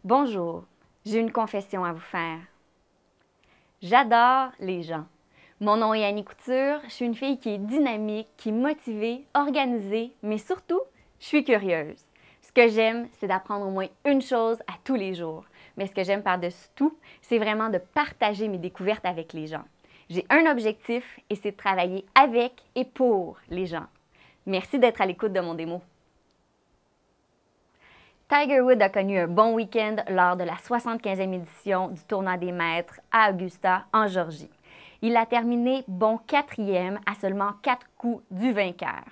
Bonjour, j'ai une confession à vous faire. J'adore les gens. Mon nom est Annie Couture, je suis une fille qui est dynamique, qui est motivée, organisée, mais surtout, je suis curieuse. Ce que j'aime, c'est d'apprendre au moins une chose à tous les jours. Mais ce que j'aime par-dessus tout, c'est vraiment de partager mes découvertes avec les gens. J'ai un objectif et c'est de travailler avec et pour les gens. Merci d'être à l'écoute de mon démo. Tiger Woods a connu un bon week-end lors de la 75e édition du Tournoi des Maîtres à Augusta, en Géorgie. Il a terminé bon quatrième à seulement 4 coups du vainqueur.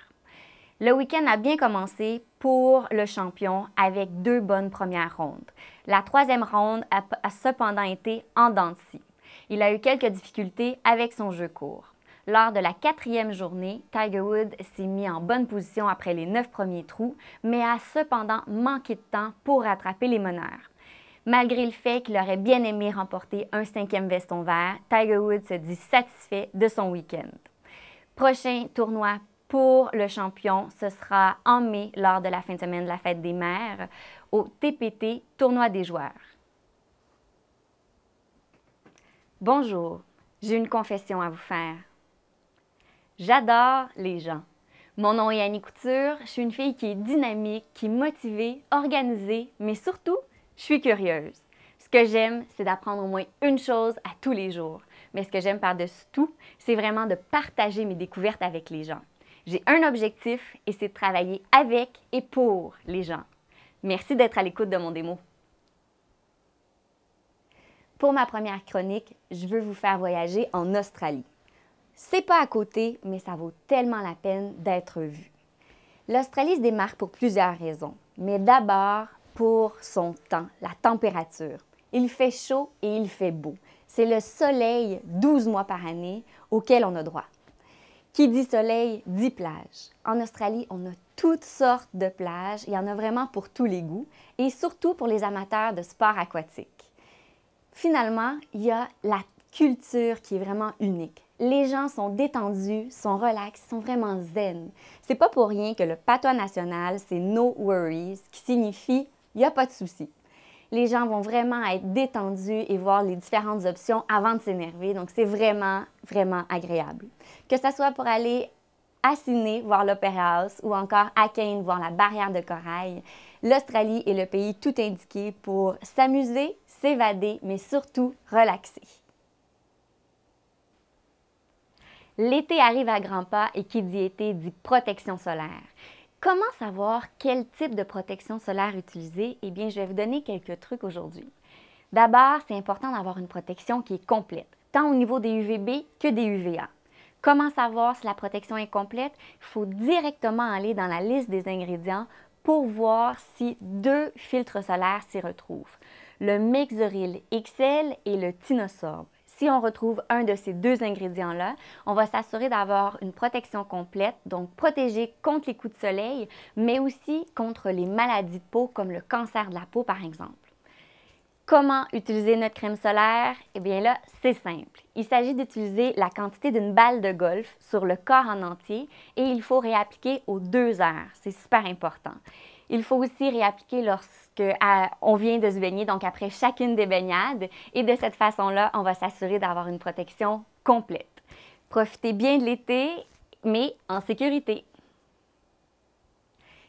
Le week-end a bien commencé pour le champion avec 2 bonnes premières rondes. La 3e ronde a cependant été en dents de scie. Il a eu quelques difficultés avec son jeu court. Lors de la 4e journée, Tiger Woods s'est mis en bonne position après les 9 premiers trous, mais a cependant manqué de temps pour rattraper les meneurs. Malgré le fait qu'il aurait bien aimé remporter un 5e veston vert, Tiger Woods se dit satisfait de son week-end. Prochain tournoi pour le champion, ce sera en mai lors de la fin de semaine de la Fête des Mères au TPT, Tournoi des joueurs. Bonjour, j'ai une confession à vous faire. J'adore les gens. Mon nom est Annie Couture, je suis une fille qui est dynamique, qui est motivée, organisée, mais surtout, je suis curieuse. Ce que j'aime, c'est d'apprendre au moins une chose à tous les jours. Mais ce que j'aime par-dessus tout, c'est vraiment de partager mes découvertes avec les gens. J'ai un objectif et c'est de travailler avec et pour les gens. Merci d'être à l'écoute de mon démo. Pour ma première chronique, je veux vous faire voyager en Australie. C'est pas à côté, mais ça vaut tellement la peine d'être vu. L'Australie se démarque pour plusieurs raisons, mais d'abord pour son temps, la température. Il fait chaud et il fait beau. C'est le soleil 12 mois par année auquel on a droit. Qui dit soleil, dit plage. En Australie, on a toutes sortes de plages. Il y en a vraiment pour tous les goûts et surtout pour les amateurs de sports aquatiques. Finalement, il y a la culture qui est vraiment unique. Les gens sont détendus, sont relax, sont vraiment zen. C'est pas pour rien que le patois national, c'est No Worries, qui signifie il n'y a pas de souci. Les gens vont vraiment être détendus et voir les différentes options avant de s'énerver. Donc, c'est vraiment, vraiment agréable. Que ce soit pour aller à Sydney voir l'Opera House ou encore à Cairns voir la barrière de corail, l'Australie est le pays tout indiqué pour s'amuser, s'évader, mais surtout relaxer. L'été arrive à grands pas et qui dit été dit protection solaire. Comment savoir quel type de protection solaire utiliser? Eh bien, je vais vous donner quelques trucs aujourd'hui. D'abord, c'est important d'avoir une protection qui est complète, tant au niveau des UVB que des UVA. Comment savoir si la protection est complète? Il faut directement aller dans la liste des ingrédients pour voir si 2 filtres solaires s'y retrouvent. Le Mexoryl XL et le Tinosorb. Si on retrouve un de ces 2 ingrédients-là, on va s'assurer d'avoir une protection complète, donc protéger contre les coups de soleil, mais aussi contre les maladies de peau comme le cancer de la peau par exemple. Comment utiliser notre crème solaire? Eh bien là, c'est simple. Il s'agit d'utiliser la quantité d'une balle de golf sur le corps en entier et il faut réappliquer aux 2 heures. C'est super important. Il faut aussi réappliquer lorsqu'on vient de se baigner, donc après chacune des baignades. Et de cette façon-là, on va s'assurer d'avoir une protection complète. Profitez bien de l'été, mais en sécurité.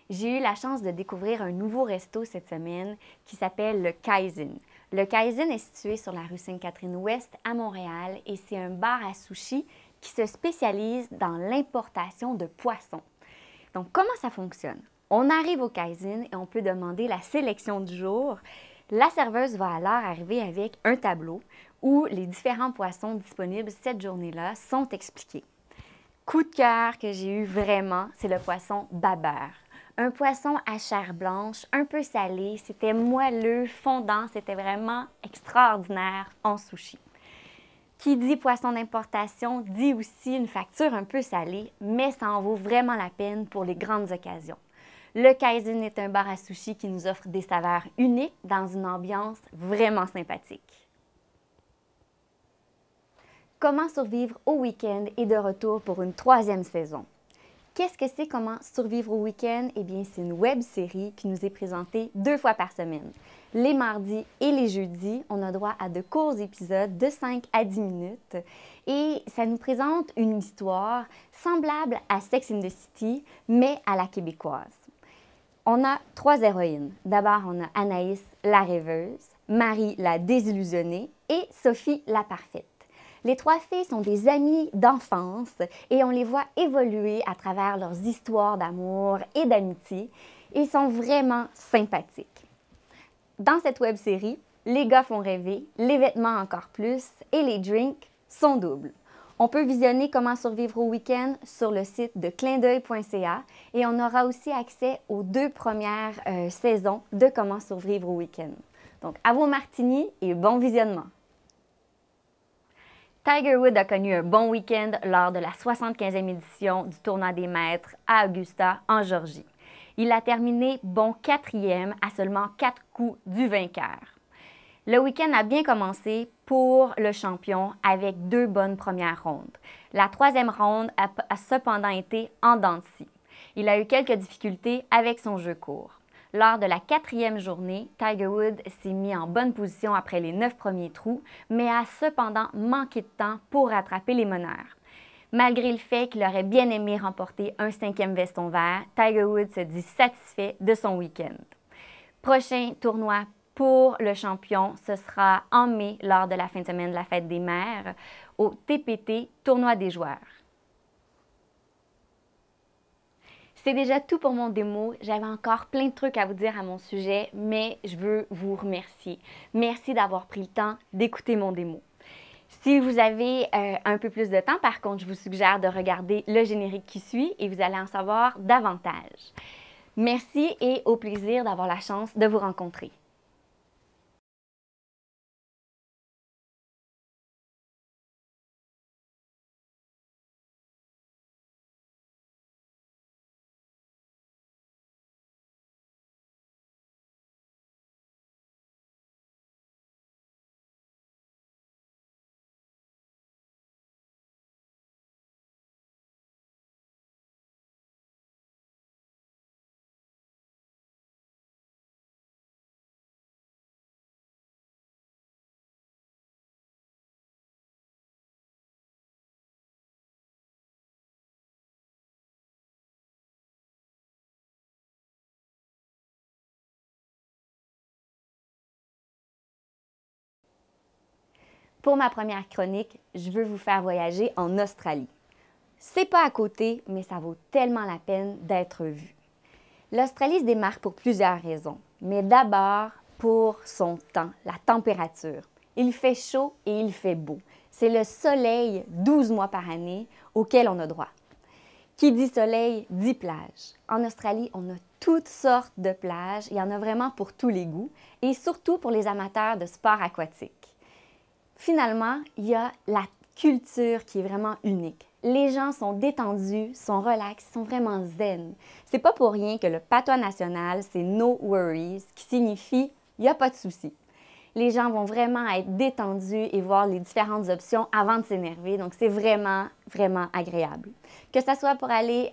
J'ai eu la chance de découvrir un nouveau resto cette semaine qui s'appelle le Kaizen. Le Kaizen est situé sur la rue Sainte-Catherine-Ouest à Montréal et c'est un bar à sushi qui se spécialise dans l'importation de poissons. Donc, comment ça fonctionne? On arrive au Kaizen et on peut demander la sélection du jour. La serveuse va alors arriver avec un tableau où les différents poissons disponibles cette journée-là sont expliqués. Coup de cœur que j'ai eu vraiment, c'est le poisson babeur. Un poisson à chair blanche, un peu salé, c'était moelleux, fondant, c'était vraiment extraordinaire en sushi. Qui dit poisson d'importation dit aussi une facture un peu salée, mais ça en vaut vraiment la peine pour les grandes occasions. Le Kaizen est un bar à sushi qui nous offre des saveurs uniques dans une ambiance vraiment sympathique. Comment survivre au week-end et de retour pour une 3e saison? qu'est-ce que c'est Comment survivre au week-end? Eh bien, c'est une web-série qui nous est présentée 2 fois par semaine. Les mardis et les jeudis, on a droit à de courts épisodes de 5 à 10 minutes et ça nous présente une histoire semblable à Sex and the City, mais à la québécoise. On a 3 héroïnes. D'abord, on a Anaïs, la rêveuse, Marie, la désillusionnée et Sophie, la parfaite. Les 3 filles sont des amies d'enfance et on les voit évoluer à travers leurs histoires d'amour et d'amitié et sont vraiment sympathiques. Dans cette web-série, les gars font rêver, les vêtements encore plus et les drinks sont doubles. On peut visionner Comment survivre au week-end sur le site de clindeuil.ca et on aura aussi accès aux 2 premières saisons de Comment survivre au week-end. Donc, à vos martinis et bon visionnement! Tiger Woods a connu un bon week-end lors de la 75e édition du Tournoi des Maîtres à Augusta, en Géorgie. Il a terminé bon 4e à seulement 4 coups du vainqueur. Le week-end a bien commencé pour le champion avec 2 bonnes premières rondes. La 3e ronde a cependant été en dents de scie. Il a eu quelques difficultés avec son jeu court. Lors de la 4e journée, Tiger Woods s'est mis en bonne position après les 9 premiers trous, mais a cependant manqué de temps pour rattraper les meneurs. Malgré le fait qu'il aurait bien aimé remporter un 5e veston vert, Tiger Woods se dit satisfait de son week-end. Prochain tournoi pour le champion, ce sera en mai lors de la fin de semaine de la Fête des Mères au TPT, Tournoi des joueurs. C'est déjà tout pour mon démo. J'avais encore plein de trucs à vous dire à mon sujet, mais je veux vous remercier. Merci d'avoir pris le temps d'écouter mon démo. Si vous avez un peu plus de temps, par contre, je vous suggère de regarder le générique qui suit et vous allez en savoir davantage. Merci et au plaisir d'avoir la chance de vous rencontrer. Pour ma première chronique, je veux vous faire voyager en Australie. C'est pas à côté, mais ça vaut tellement la peine d'être vu. L'Australie se démarque pour plusieurs raisons, mais d'abord pour son temps, la température. Il fait chaud et il fait beau. C'est le soleil 12 mois par année auquel on a droit. Qui dit soleil, dit plage. En Australie, on a toutes sortes de plages. Il y en a vraiment pour tous les goûts et surtout pour les amateurs de sports aquatiques. Finalement, il y a la culture qui est vraiment unique. Les gens sont détendus, sont relax, sont vraiment zen. C'est pas pour rien que le patois national, c'est No Worries, qui signifie il n'y a pas de souci. Les gens vont vraiment être détendus et voir les différentes options avant de s'énerver. Donc, c'est vraiment, vraiment agréable. Que ce soit pour aller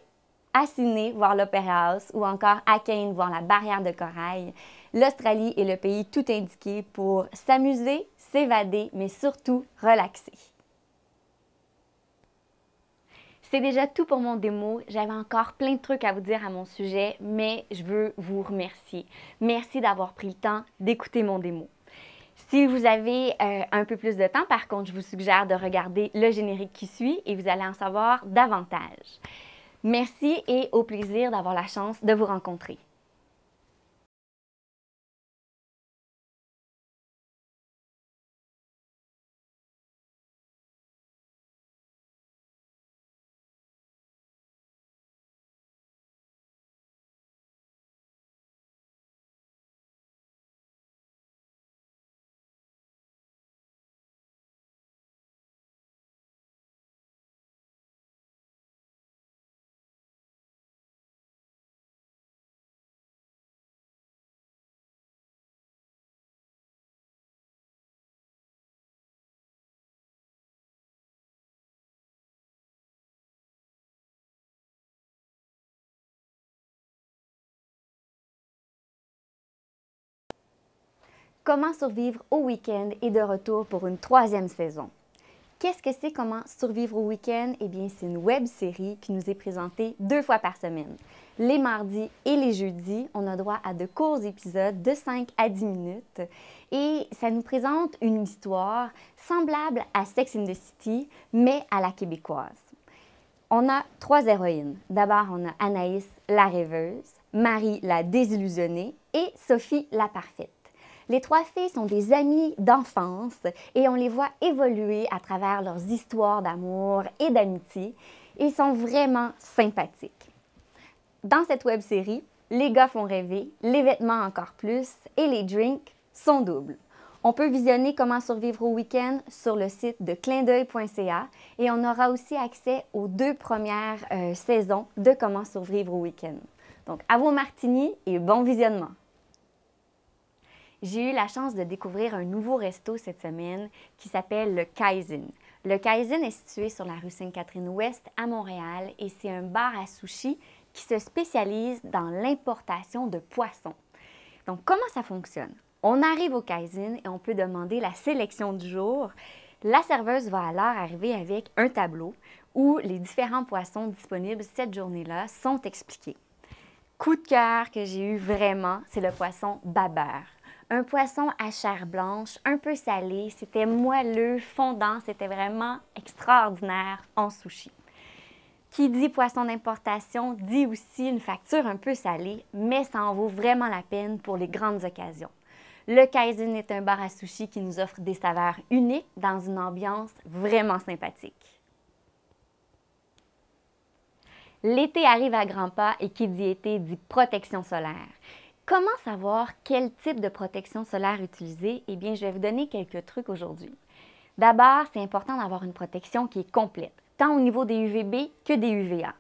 à Sydney voir l'Opera House ou encore à Cairns voir la barrière de corail, l'Australie est le pays tout indiqué pour s'amuser, s'évader, mais surtout relaxer. C'est déjà tout pour mon démo. J'avais encore plein de trucs à vous dire à mon sujet, mais je veux vous remercier. Merci d'avoir pris le temps d'écouter mon démo. Si vous avez un peu plus de temps, par contre, je vous suggère de regarder le générique qui suit et vous allez en savoir davantage. Merci et au plaisir d'avoir la chance de vous rencontrer. Comment survivre au week-end est de retour pour une troisième saison. Qu'est-ce que c'est Comment survivre au week-end? Eh bien, c'est une web-série qui nous est présentée 2 fois par semaine. Les mardis et les jeudis, on a droit à de courts épisodes de 5 à 10 minutes et ça nous présente une histoire semblable à Sex and the City, mais à la québécoise. On a 3 héroïnes. D'abord, on a Anaïs, la rêveuse, Marie, la désillusionnée et Sophie, la parfaite. Les 3 filles sont des amies d'enfance et on les voit évoluer à travers leurs histoires d'amour et d'amitié et sont vraiment sympathiques. Dans cette web-série, les gars font rêver, les vêtements encore plus et les drinks sont doubles. On peut visionner Comment survivre au week-end sur le site de clindeuil.ca et on aura aussi accès aux 2 premières saisons de Comment survivre au week-end. Donc, à vos martinis et bon visionnement! J'ai eu la chance de découvrir un nouveau resto cette semaine qui s'appelle le Kaizen. Le Kaizen est situé sur la rue Sainte-Catherine-Ouest à Montréal et c'est un bar à sushi qui se spécialise dans l'importation de poissons. Donc, comment ça fonctionne? On arrive au Kaizen et on peut demander la sélection du jour. La serveuse va alors arriver avec un tableau où les différents poissons disponibles cette journée-là sont expliqués. Coup de cœur que j'ai eu vraiment, c'est le poisson babeur. Un poisson à chair blanche, un peu salé, c'était moelleux, fondant, c'était vraiment extraordinaire en sushi. Qui dit poisson d'importation dit aussi une facture un peu salée, mais ça en vaut vraiment la peine pour les grandes occasions. Le Kaizen est un bar à sushi qui nous offre des saveurs uniques dans une ambiance vraiment sympathique. L'été arrive à grands pas et qui dit été dit protection solaire. Comment savoir quel type de protection solaire utiliser? Eh bien, je vais vous donner quelques trucs aujourd'hui. D'abord, c'est important d'avoir une protection qui est complète, tant au niveau des UVB que des UVA.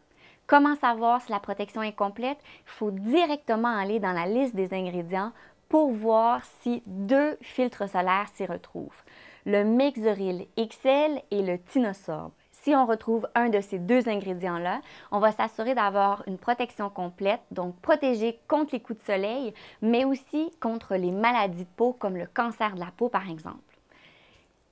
Comment savoir si la protection est complète? Il faut directement aller dans la liste des ingrédients pour voir si 2 filtres solaires s'y retrouvent, le Mexoryl XL et le Tinosorb. Si on retrouve un de ces 2 ingrédients-là, on va s'assurer d'avoir une protection complète, donc protéger contre les coups de soleil, mais aussi contre les maladies de peau comme le cancer de la peau par exemple.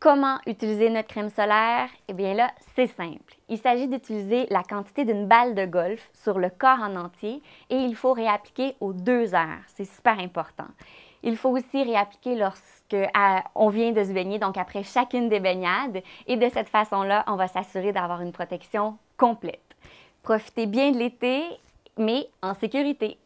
Comment utiliser notre crème solaire? Eh bien là, c'est simple. Il s'agit d'utiliser la quantité d'une balle de golf sur le corps en entier et il faut réappliquer aux 2 heures. C'est super important. Il faut aussi réappliquer lorsqu'on vient de se baigner, donc après chacune des baignades. Et de cette façon-là, on va s'assurer d'avoir une protection complète. Profitez bien de l'été, mais en sécurité.